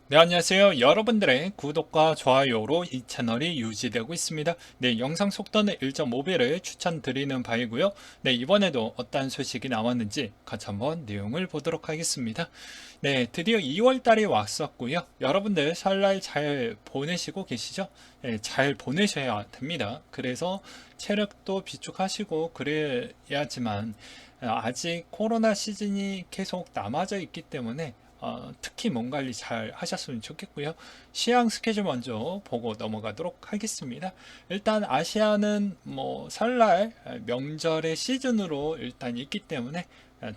네, 안녕하세요. 여러분들의 구독과 좋아요로 이 채널이 유지되고 있습니다. 네, 영상 속도는 1.5배를 추천드리는 바이고요. 네, 이번에도 어떤 소식이 나왔는지 같이 한번 내용을 보도록 하겠습니다. 네, 드디어 2월 달이 왔었고요. 여러분들 설날 잘 보내시고 계시죠? 네, 잘 보내셔야 됩니다. 그래서 체력도 비축하시고 그래야지만 아직 코로나 시즌이 계속 남아져 있기 때문에 특히 몸 관리 잘 하셨으면 좋겠고요. 시향 스케줄 먼저 보고 넘어가도록 하겠습니다. 일단 아시아는 뭐 설날 명절의 시즌으로 일단 있기 때문에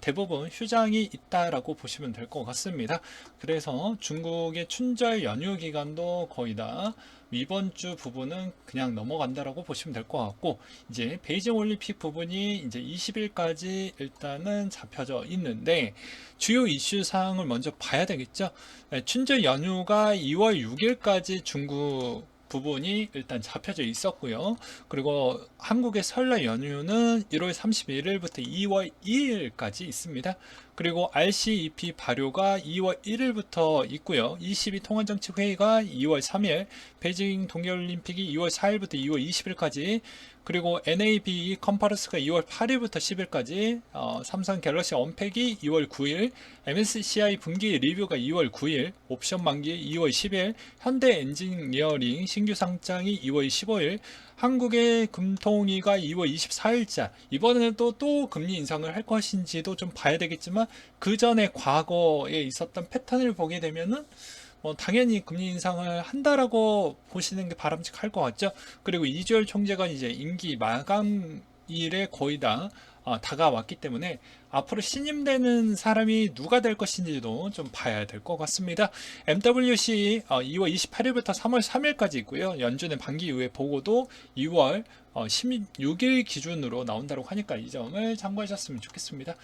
대부분 휴장이 있다라고 보시면 될 것 같습니다. 그래서 중국의 춘절 연휴 기간도 거의 다 이번 주 부분은 그냥 넘어간다라고 보시면 될 것 같고, 이제 베이징 올림픽 부분이 이제 20일까지 일단은 잡혀져 있는데, 주요 이슈 사항을 먼저 봐야 되겠죠. 춘절 연휴가 2월 6일까지 중국 부분이 일단 잡혀져 있었고요. 그리고 한국의 설날 연휴는 1월 31일부터 2월 2일까지 있습니다. 그리고 RCEP 발효가 2월 1일부터 있고요. 22 통화정책회의가 2월 3일, 베이징 동계올림픽이 2월 4일부터 2월 20일까지, 그리고 NAB 컨퍼런스가 2월 8일부터 10일까지, 삼성 갤럭시 언팩이 2월 9일, MSCI 분기 리뷰가 2월 9일, 옵션 만기 2월 10일, 현대 엔지니어링 신규 상장이 2월 15일, 한국의 금통위가 2월 24일자, 이번에는 또 금리 인상을 할 것인지도 좀 봐야 되겠지만, 그 전에 과거에 있었던 패턴을 보게 되면은 당연히 금리 인상을 한다라고 보시는 게 바람직할 것 같죠. 그리고 이주열 총재가 이제 임기 마감일에 거의 다 다가왔기 때문에 앞으로 신임되는 사람이 누가 될 것인지도 좀 봐야 될 것 같습니다. MWC 2월 28일부터 3월 3일까지 있고요. 연준의 반기 이후의 보고도 2월 16일 기준으로 나온다고 하니까 이 점을 참고하셨으면 좋겠습니다.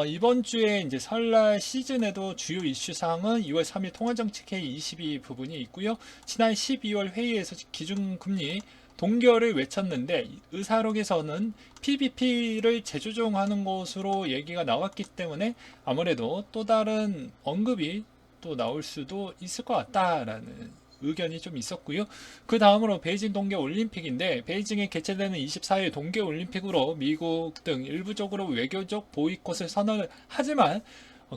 이번 주에 이제 설날 시즌에도 주요 이슈 사항은 2월 3일 통화정책회의 22 부분이 있고요. 지난 12월 회의에서 기준금리 동결을 외쳤는데 의사록에서는 PBP를 재조정하는 것으로 얘기가 나왔기 때문에 아무래도 또 다른 언급이 또 나올 수도 있을 것 같다라는 의견이 좀 있었고요. 그 다음으로 베이징 동계올림픽인데, 베이징에 개최되는 24일 동계올림픽으로 미국 등 일부적으로 외교적 보이콧을 선언을 하지만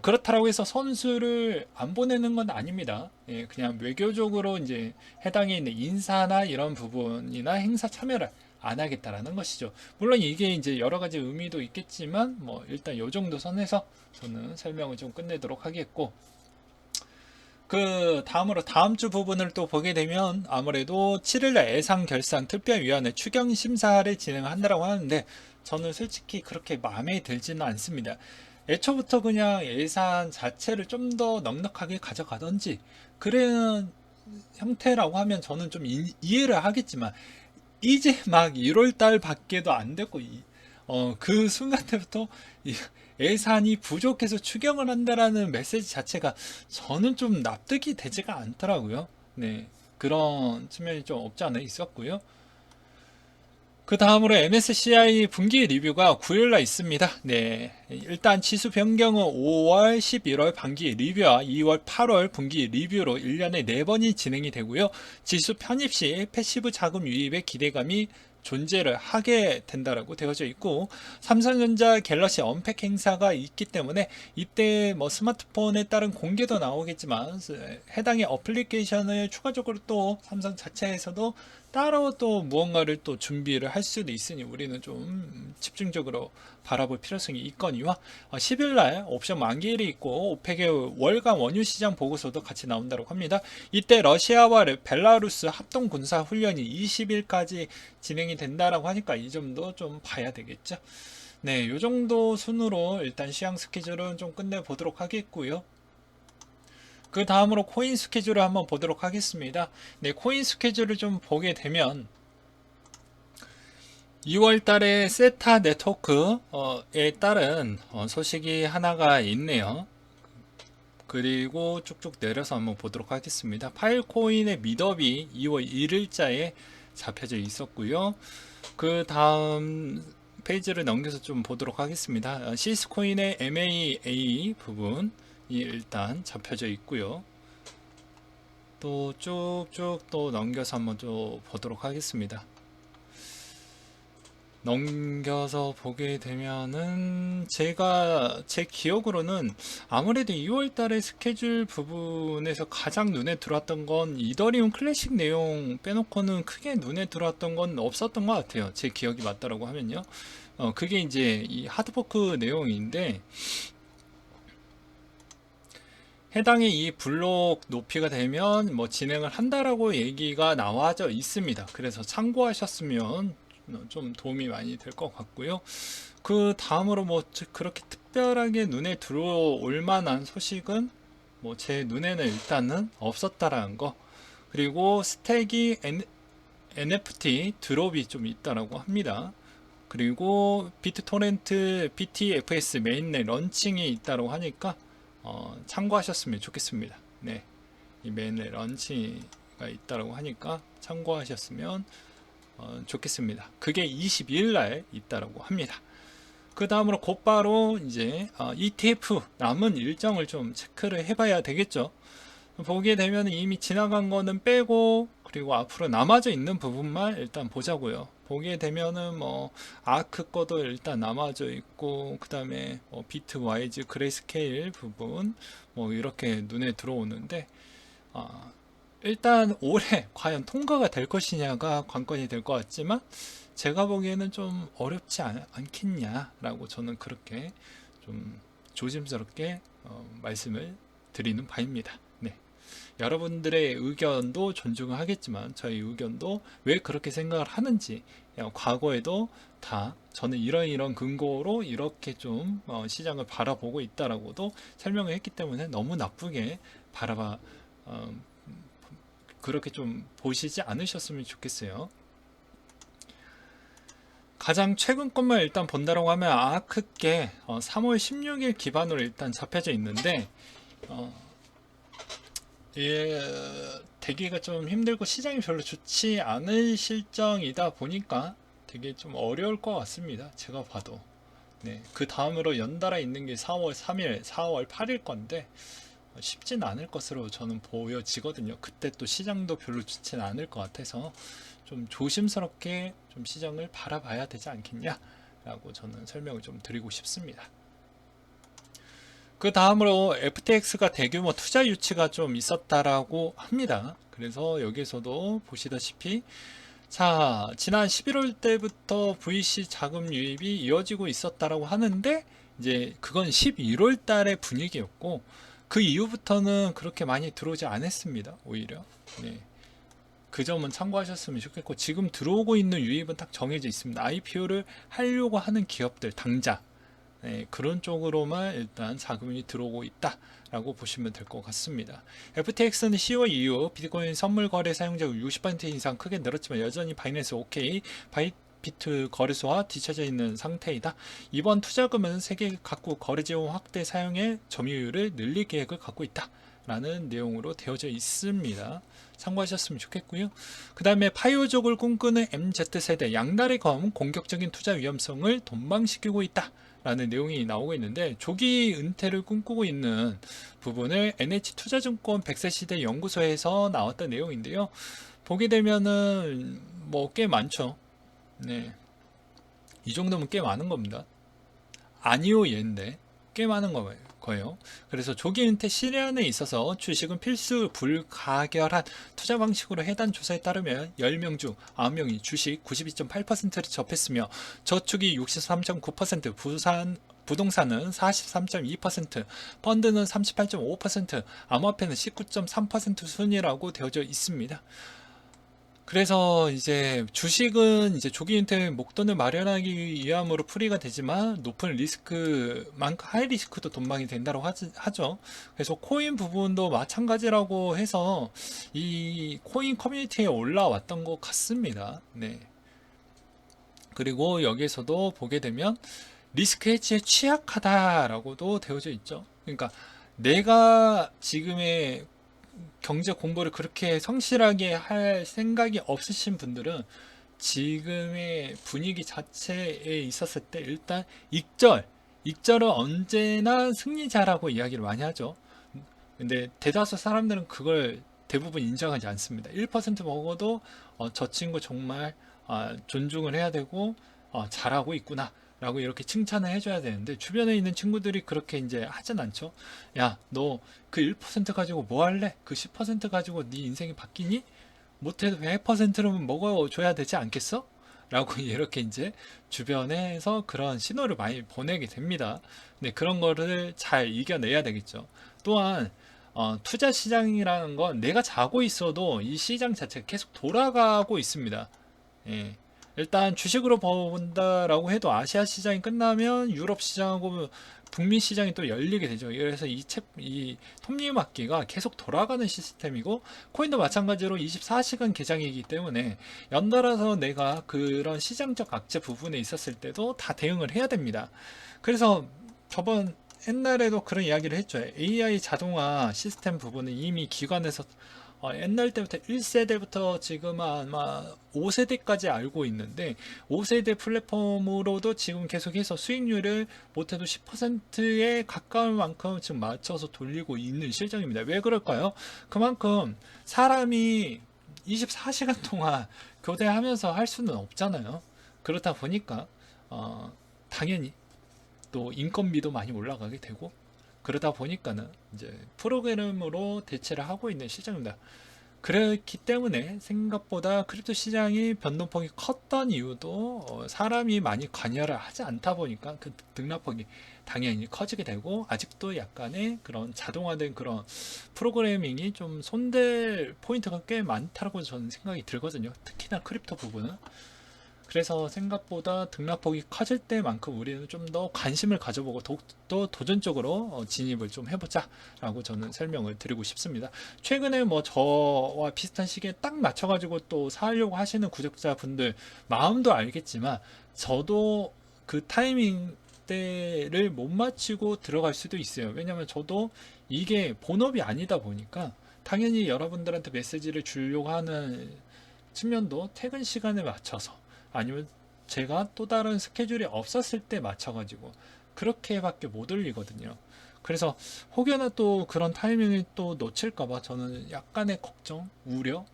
그렇다고 해서 선수를 안 보내는 건 아닙니다. 예, 그냥 외교적으로 이제 해당에 있는 인사나 이런 부분이나 행사 참여를 안 하겠다라는 것이죠. 물론 이게 이제 여러 가지 의미도 있겠지만 뭐 일단 요 정도 선에서 저는 설명을 좀 끝내도록 하겠고, 그 다음으로 다음 주 부분을 또 보게 되면 아무래도 7일날 예상결산 특별위원회 추경 심사를 진행한다고 하는데, 저는 솔직히 그렇게 마음에 들지는 않습니다. 애초부터 그냥 예산 자체를 좀 더 넉넉하게 가져가던지 그런 형태라고 하면 저는 좀 이해를 하겠지만, 이제 막 1월 달 밖에도 안 됐고, 그 순간 때부터 예산이 부족해서 추경을 한다라는 메시지 자체가 저는 좀 납득이 되지가 않더라고요. 네. 그런 측면이 좀 없지 않아 있었고요. 그 다음으로 MSCI 분기 리뷰가 9일날 있습니다. 네. 일단 지수 변경은 5월, 11월 반기 리뷰와 2월, 8월 분기 리뷰로 1년에 4번이 진행이 되고요. 지수 편입 시 패시브 자금 유입의 기대감이 존재를 하게 된다라고 되어져 있고, 삼성전자 갤럭시 언팩 행사가 있기 때문에 이때 뭐 스마트폰에 따른 공개도 나오겠지만 해당의 어플리케이션을 추가적으로 또 삼성 자체에서도 따로 또 무언가를 또 준비를 할 수도 있으니 우리는 좀 집중적으로 바라볼 필요성이 있거니와, 10일날 옵션 만기일이 있고 오펙의 월간 원유 시장 보고서도 같이 나온다고 합니다. 이때 러시아와 벨라루스 합동 군사 훈련이 20일까지 진행이 된다라고 하니까 이 점도 좀 봐야 되겠죠. 네, 요 정도 순으로 일단 시향 스케줄은 좀 끝내보도록 하겠고요. 그 다음으로 코인 스케줄을 한번 보도록 하겠습니다. 네, 코인 스케줄을 좀 보게 되면 2월 달에 세타 네트워크에 따른 소식이 하나가 있네요. 그리고 쭉쭉 내려서 한번 보도록 하겠습니다. 파일코인의 미더비 2월 1일자에 잡혀져 있었고요. 그 다음 페이지를 넘겨서 좀 보도록 하겠습니다. 시스코인의 MAA 부분이 일단 잡혀져 있고요. 또 쭉쭉 또 넘겨서 한번 또 보도록 하겠습니다. 넘겨서 보게 되면은 제가 제 기억으로는 아무래도 2월 달에 스케줄 부분에서 가장 눈에 들어왔던 건 이더리움 클래식 내용 빼놓고는 크게 눈에 들어왔던 건 없었던 것 같아요. 제 기억이 맞다라고 하면요. 그게 이제 이 하드포크 내용인데, 해당의 이 블록 높이가 되면 뭐 진행을 한다라고 얘기가 나와져 있습니다. 그래서 참고하셨으면 좀 도움이 많이 될 것 같고요. 그 다음으로 뭐 그렇게 특별하게 눈에 들어올 만한 소식은 뭐 제 눈에는 일단은 없었다라는 거, 그리고 스택이 NFT 드롭이 좀 있다라고 합니다. 그리고 비트토렌트 BTFS 메인넷 런칭이 있다고 하니까 참고하셨으면 좋겠습니다. 네, 이 메인넷 런칭가 있다고 하니까 참고하셨으면 좋겠습니다. 그게 22일 날 있다라고 합니다. 그 다음으로 곧바로 이제 ETF 남은 일정을 좀 체크를 해봐야 되겠죠. 보게 되면 이미 지나간 거는 빼고, 그리고 앞으로 남아져 있는 부분만 일단 보자고요. 보게 되면은 뭐 아크 거도 일단 남아져 있고, 그 다음에 비트 와이즈 그레이스케일 부분 뭐 이렇게 눈에 들어오는데, 일단 올해 과연 통과가 될 것이냐가 관건이 될 것 같지만, 제가 보기에는 좀 어렵지 않겠냐라고 저는 그렇게 좀 조심스럽게 말씀을 드리는 바입니다. 네. 여러분들의 의견도 존중하겠지만 저희 의견도 왜 그렇게 생각을 하는지, 과거에도 다 저는 이런 근거로 이렇게 좀 시장을 바라보고 있다라고도 설명을 했기 때문에 너무 나쁘게 바라봐 그렇게 좀 보시지 않으셨으면 좋겠어요. 가장 최근 것만 일단 본다라고 하면 아크게 3월 16일 기반으로 일단 잡혀져 있는데, 예, 되기가 좀 힘들고 시장이 별로 좋지 않은 실정이다 보니까 되게 좀 어려울 것 같습니다. 제가 봐도. 네, 그 다음으로 연달아 있는 게 4월 3일, 4월 8일 건데 쉽진 않을 것으로 저는 보여지거든요. 그때 또 시장도 별로 좋지는 않을 것 같아서 좀 조심스럽게 좀 시장을 바라봐야 되지 않겠냐라고 저는 설명을 좀 드리고 싶습니다. 그 다음으로 FTX가 대규모 투자 유치가 좀 있었다라고 합니다. 그래서 여기서도 보시다시피, 자, 지난 11월 때부터 VC 자금 유입이 이어지고 있었다라고 하는데, 이제 그건 11월 달의 분위기였고, 그 이후부터는 그렇게 많이 들어오지 않았습니다. 오히려. 네. 그 점은 참고하셨으면 좋겠고, 지금 들어오고 있는 유입은 딱 정해져 있습니다. IPO를 하려고 하는 기업들, 당장. 네, 그런 쪽으로만 일단 자금이 들어오고 있다라고 보시면 될 것 같습니다. FTX는 10월 이후 비트코인 선물 거래 사용자가 60% 이상 크게 늘었지만 여전히 바이낸스 OK, 바이비트 거래소와 뒤처져 있는 상태이다. 이번 투자금은 세계 각국 거래 지원 확대 사용의 점유율을 늘릴 계획을 갖고 있다. 라는 내용으로 되어져 있습니다. 참고하셨으면 좋겠고요. 그 다음에 파이오족을 꿈꾸는 MZ세대 양날의 검 공격적인 투자 위험성을 돈방시키고 있다. 라는 내용이 나오고 있는데, 조기 은퇴를 꿈꾸고 있는 부분을 NH투자증권 100세 시대 연구소에서 나왔던 내용인데요. 보게 되면은 뭐 꽤 많죠. 네. 이 정도면 꽤 많은 겁니다. 아니오 얘인데 꽤 많은 거예요. 그래서 조기 은퇴 실현에 있어서 주식은 필수 불가결한 투자 방식으로 해당 조사에 따르면 10명 중 9명이 주식 92.8%를 접했으며 저축이 63.9%, 부동산은 43.2%, 펀드는 38.5%, 암호화폐는 19.3% 순이라고 되어져 있습니다. 그래서 이제 주식은 이제 조기 은퇴 목돈을 마련하기 위함으로 풀이가 되지만 높은 리스크만큼 하이 리스크도 돈방이 된다고 하죠. 그래서 코인 부분도 마찬가지라고 해서 이 코인 커뮤니티에 올라왔던 것 같습니다. 네. 그리고 여기에서도 보게 되면 리스크 해지에 취약하다라고도 되어져 있죠. 그러니까 내가 지금의 경제 공부를 그렇게 성실하게 할 생각이 없으신 분들은 지금의 분위기 자체에 있었을 때 일단 익절은 언제나 승리자라고 이야기를 많이 하죠. 근데 대다수 사람들은 그걸 대부분 인정하지 않습니다. 1% 먹어도 저 친구 정말 존중을 해야 되고 잘하고 있구나 라고 이렇게 칭찬을 해줘야 되는데, 주변에 있는 친구들이 그렇게 이제 하진 않죠. 야, 너 그 1% 가지고 뭐 할래? 그 10% 가지고 네 인생이 바뀌니? 못해도 100%는 먹어줘야 되지 않겠어? 라고 이렇게 이제 주변에서 그런 신호를 많이 보내게 됩니다. 네, 그런 거를 잘 이겨내야 되겠죠. 또한 투자 시장이라는 건 내가 자고 있어도 이 시장 자체가 계속 돌아가고 있습니다. 예. 일단 주식으로 본다라고 해도 아시아 시장이 끝나면 유럽 시장하고 북미 시장이 또 열리게 되죠. 그래서 이 톱니바퀴가 계속 돌아가는 시스템이고, 코인도 마찬가지로 24시간 개장이기 때문에 연달아서 내가 그런 시장적 악재 부분에 있었을 때도 다 대응을 해야 됩니다. 그래서 저번 옛날에도 그런 이야기를 했죠. AI 자동화 시스템 부분은 이미 기관에서 옛날 때부터 1세대부터 지금 아마 5세대까지 알고 있는데, 5세대 플랫폼으로도 지금 계속해서 수익률을 못해도 10%에 가까운 만큼 지금 맞춰서 돌리고 있는 실정입니다. 왜 그럴까요? 그만큼 사람이 24시간 동안 교대하면서 할 수는 없잖아요. 그렇다 보니까 당연히 또 인건비도 많이 올라가게 되고, 그러다 보니까는 이제 프로그램으로 대체를 하고 있는 시장입니다. 그렇기 때문에 생각보다 크립토 시장이 변동폭이 컸던 이유도 사람이 많이 관여를 하지 않다 보니까 그 등락폭이 당연히 커지게 되고, 아직도 약간의 그런 자동화된 그런 프로그래밍이 좀 손댈 포인트가 꽤 많다고 저는 생각이 들거든요. 특히나 크립토 부분은. 그래서 생각보다 등락폭이 커질 때만큼 우리는 좀 더 관심을 가져보고 또 도전적으로 진입을 좀 해보자 라고 저는 설명을 드리고 싶습니다. 최근에 뭐 저와 비슷한 시기에 딱 맞춰가지고 또 사려고 하시는 구독자분들 마음도 알겠지만, 저도 그 타이밍 때를 못 맞추고 들어갈 수도 있어요. 왜냐면 저도 이게 본업이 아니다 보니까 당연히 여러분들한테 메시지를 주려고 하는 측면도 퇴근 시간에 맞춰서, 아니면 제가 또 다른 스케줄이 없었을 때 맞춰가지고 그렇게밖에 못 올리거든요. 그래서 혹여나 또 그런 타이밍을 또 놓칠까봐 저는 약간의 걱정, 우려,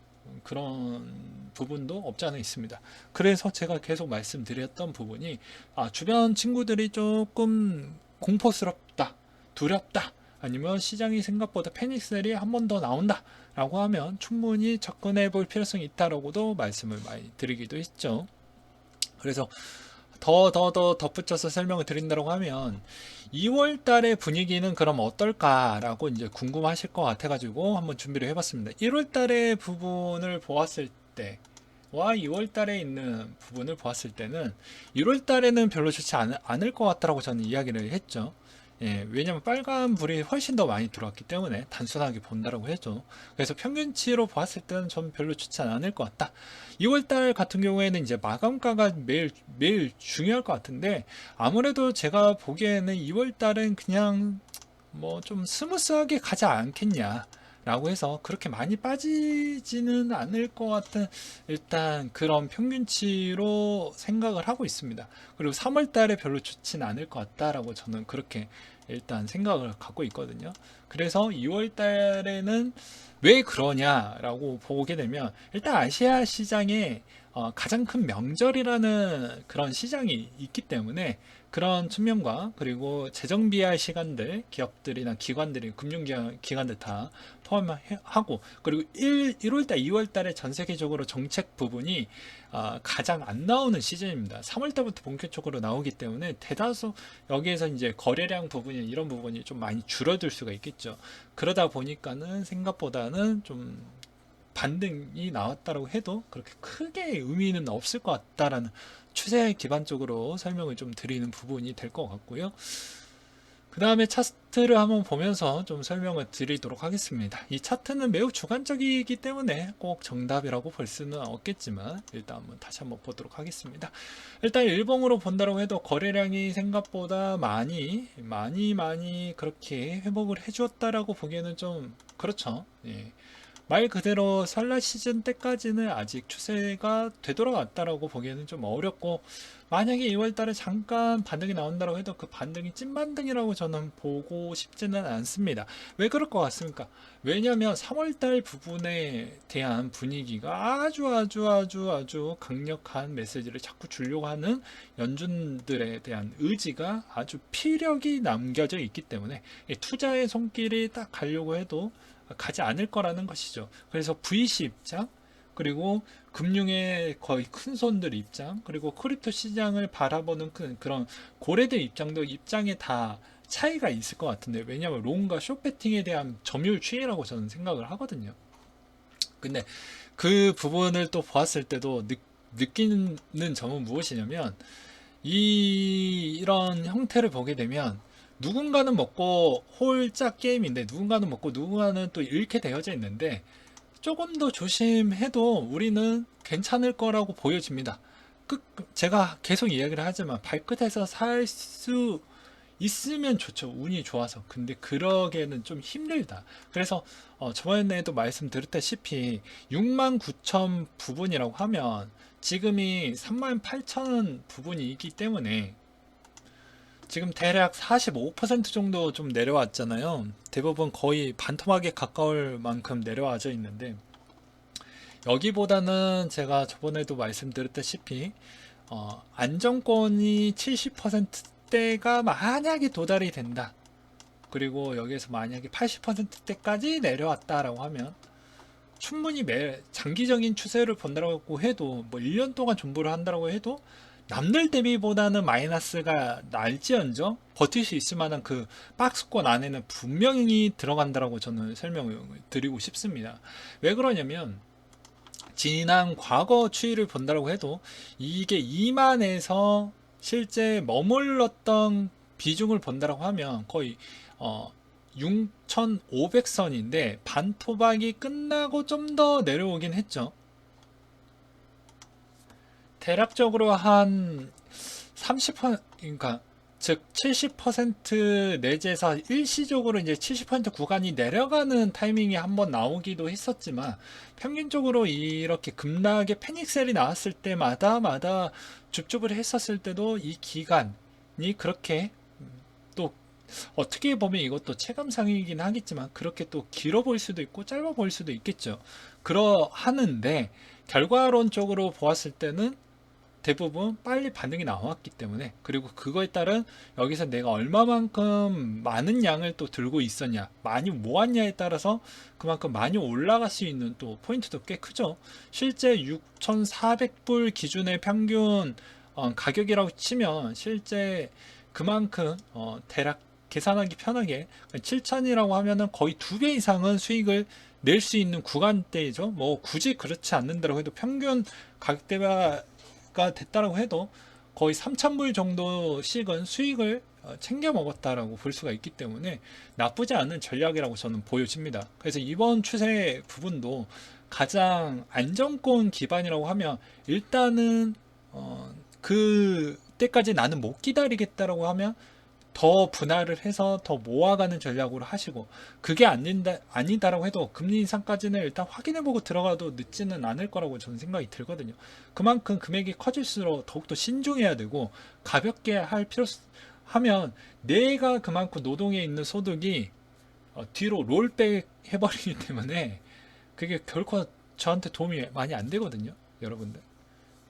그런 부분도 없지 않아 있습니다. 그래서 제가 계속 말씀드렸던 부분이, 주변 친구들이 조금 공포스럽다, 두렵다, 아니면 시장이 생각보다 패닉셀이 한 번 더 나온다 라고 하면 충분히 접근해 볼 필요성이 있다라고도 말씀을 많이 드리기도 했죠. 그래서 더 덧붙여서 설명을 드린다고 하면, 2월 달의 분위기는 그럼 어떨까라고 이제 궁금하실 것 같아가지고 한번 준비를 해봤습니다. 1월 달의 부분을 보았을 때와 2월 달에 있는 부분을 보았을 때는 1월 달에는 별로 좋지 않을 것 같다라고 저는 이야기를 했죠. 예, 왜냐면 빨간 불이 훨씬 더 많이 들어왔기 때문에 단순하게 본다라고 했죠. 그래서 평균치로 보았을 때는 좀 별로 좋지 않을 것 같다. 2월달 같은 경우에는 이제 마감가가 매일 중요할 것 같은데, 아무래도 제가 보기에는 2월달은 그냥 뭐 좀 스무스하게 가지 않겠냐 라고 해서 그렇게 많이 빠지지는 않을 것 같은, 일단 그런 평균치로 생각을 하고 있습니다. 그리고 3월 달에 별로 좋진 않을 것 같다라고 저는 그렇게 일단 생각을 갖고 있거든요. 그래서 2월 달에는 왜 그러냐라고 보게 되면, 일단 아시아 시장에 가장 큰 명절이라는 그런 시장이 있기 때문에, 그런 측면과 그리고 재정 비할 시간들, 기업들이나 기관들이, 금융기관들 다 포함하고, 그리고 1월달, 2월달에 전 세계적으로 정책 부분이 가장 안 나오는 시즌입니다. 3월달부터 본격적으로 나오기 때문에 대다수 여기에서 이제 거래량 부분이, 이런 부분이 좀 많이 줄어들 수가 있겠죠. 그러다 보니까는 생각보다는 좀 반등이 나왔다고 해도 그렇게 크게 의미는 없을 것 같다라는 추세에 기반적으로 설명을 좀 드리는 부분이 될 것 같고요. 그 다음에 차트를 한번 보면서 좀 설명을 드리도록 하겠습니다. 이 차트는 매우 주관적이기 때문에 꼭 정답이라고 볼 수는 없겠지만, 일단 다시 한번 보도록 하겠습니다. 일단 일봉으로 본다고 해도 거래량이 생각보다 많이 그렇게 회복을 해주었다라고 보기에는 좀 그렇죠. 예. 말 그대로 설날 시즌 때까지는 아직 추세가 되돌아왔다라고 보기에는 좀 어렵고, 만약에 2월 달에 잠깐 반등이 나온다고 해도 그 반등이 찐반등이라고 저는 보고 싶지는 않습니다. 왜 그럴 것 같습니까? 왜냐면 3월 달 부분에 대한 분위기가 아주 강력한 메시지를 자꾸 주려고 하는 연준들에 대한 의지가 아주 피력이 남겨져 있기 때문에 투자의 손길이 딱 가려고 해도 가지 않을 거라는 것이죠. 그래서 VC 입장, 그리고 금융의 거의 큰 손들 입장, 그리고 크립토 시장을 바라보는 그런 고래들 입장도 입장에 다 차이가 있을 것 같은데, 왜냐하면 롱과 숏배팅에 대한 점유율 추이라고 저는 생각을 하거든요. 근데 그 부분을 또 보았을 때도 느끼는 점은 무엇이냐면, 이런 형태를 보게 되면 누군가는 먹고 홀짝 게임인데, 누군가는 먹고 누군가는 또 잃게 되어져 있는데, 조금 더 조심해도 우리는 괜찮을 거라고 보여집니다. 제가 계속 이야기를 하지만 발끝에서 살 수 있으면 좋죠. 운이 좋아서. 근데 그러기에는 좀 힘들다. 그래서 저번에도 말씀드렸다시피 69,000 부분이라고 하면 지금이 38,000 부분이기 때문에 지금 대략 45% 정도 좀 내려왔잖아요. 대부분 거의 반토막에 가까울 만큼 내려와져 있는데, 여기보다는 제가 저번에도 말씀드렸다시피 안정권이 70%대가 만약에 도달이 된다, 그리고 여기에서 만약에 80%대까지 내려왔다라고 하면 충분히 장기적인 추세를 본다고 해도, 뭐 1년 동안 존버를 한다고 해도 남들 대비보다는 마이너스가 날지언정 버틸 수 있을 만한 그 박스권 안에는 분명히 들어간다라고 저는 설명을 드리고 싶습니다. 왜 그러냐면, 지난 과거 추이를 본다고 해도 이게 2만에서 실제 머물렀던 비중을 본다고 하면 거의 6,500선인데 반토막이 끝나고 좀 더 내려오긴 했죠. 대략적으로 한 30%, 그러니까 즉 70% 내지에서 일시적으로 이제 70% 구간이 내려가는 타이밍이 한번 나오기도 했었지만, 평균적으로 이렇게 급락의 패닉셀이 나왔을 때마다 줍줍을 했었을 때도 이 기간이 그렇게 또 어떻게 보면 이것도 체감상이긴 하겠지만 그렇게 또 길어 보일 수도 있고 짧아 보일 수도 있겠죠. 그러하는데 결과론적으로 보았을 때는 대부분 빨리 반응이 나왔기 때문에, 그리고 그거에 따른 여기서 내가 얼마만큼 많은 양을 또 들고 있었냐, 많이 모았냐에 따라서 그만큼 많이 올라갈 수 있는 또 포인트도 꽤 크죠. 실제 6,400불 기준의 평균 가격이라고 치면 실제 그만큼 대략 계산하기 편하게 7,000이라고 하면은 거의 2배 이상은 수익을 낼 수 있는 구간대이죠. 뭐 굳이 그렇지 않는다고 해도 평균 가격대가 됐다라고 해도 거의 3,000불 정도씩은 수익을 챙겨 먹었다라고 볼 수가 있기 때문에 나쁘지 않은 전략이라고 저는 보여집니다. 그래서 이번 추세 부분도 가장 안정권 기반이라고 하면, 일단은 그 때까지 나는 못 기다리겠다라고 하면 더 분할을 해서 더 모아가는 전략으로 하시고, 그게 아니다라고 해도 금리 인상까지는 일단 확인해보고 들어가도 늦지는 않을 거라고 저는 생각이 들거든요. 그만큼 금액이 커질수록 더욱더 신중해야 되고 가볍게 할 하면 내가 그만큼 노동에 있는 소득이 뒤로 롤백 해버리기 때문에 그게 결코 저한테 도움이 많이 안 되거든요.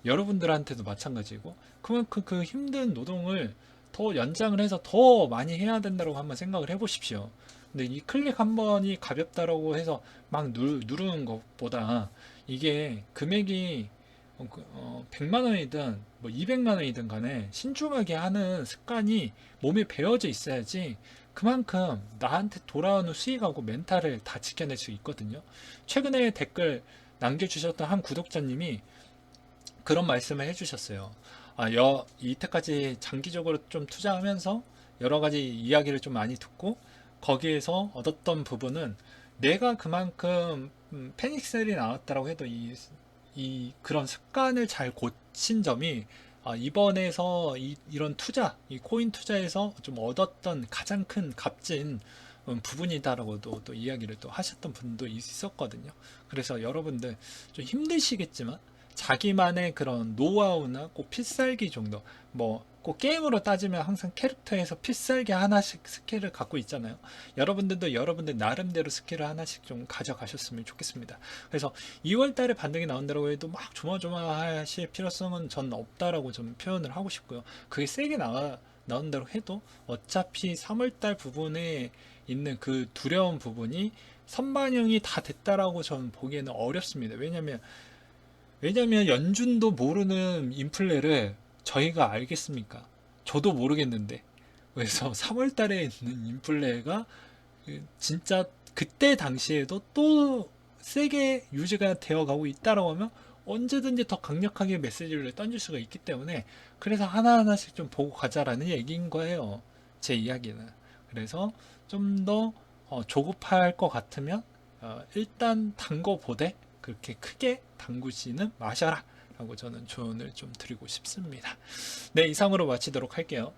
여러분들한테도 마찬가지고, 그만큼 그 힘든 노동을 더 연장을 해서 더 많이 해야 된다고 한번 생각을 해보십시오. 근데 이 클릭 한 번이 가볍다라고 해서 막 누르는 것보다, 이게 금액이 100만 원이든 뭐 200만 원이든 간에 신중하게 하는 습관이 몸에 배어져 있어야지 그만큼 나한테 돌아오는 수익하고 멘탈을 다 지켜낼 수 있거든요. 최근에 댓글 남겨주셨던 한 구독자님이 그런 말씀을 해주셨어요. 이때까지 장기적으로 좀 투자하면서 여러 가지 이야기를 좀 많이 듣고 거기에서 얻었던 부분은, 내가 그만큼 패닉셀이 나왔다고 해도 이 그런 습관을 잘 고친 점이 이번에서 이런 투자, 이 코인 투자에서 좀 얻었던 가장 큰 값진 부분이다라고도 또 이야기를 또 하셨던 분도 있었거든요. 그래서 여러분들 좀 힘드시겠지만 자기만의 그런 노하우나 꼭 필살기 정도, 뭐 꼭 게임으로 따지면 항상 캐릭터에서 필살기 하나씩 스킬을 갖고 있잖아요. 여러분들도 여러분들 나름대로 스킬을 하나씩 좀 가져가셨으면 좋겠습니다. 그래서 2월 달에 반등이 나온다고 해도 막 조마조마하실 필요성은 전 없다라고 좀 표현을 하고 싶고요. 그게 세게 나온다고 해도 어차피 3월 달 부분에 있는 그 두려운 부분이 선반영이 다 됐다라고 저는 보기에는 어렵습니다. 왜냐면 연준도 모르는 인플레를 저희가 알겠습니까? 저도 모르겠는데. 그래서 3월 달에 있는 인플레가 진짜 그때 당시에도 또 세게 유지가 되어 가고 있다라고 하면 언제든지 더 강력하게 메시지를 던질 수가 있기 때문에, 그래서 하나하나씩 좀 보고 가자라는 얘기인 거예요. 제 이야기는. 그래서 좀 더 조급할 것 같으면 일단 담궈 보되 그렇게 크게 담그지는 마셔라 라고 저는 조언을 좀 드리고 싶습니다. 네, 이상으로 마치도록 할게요.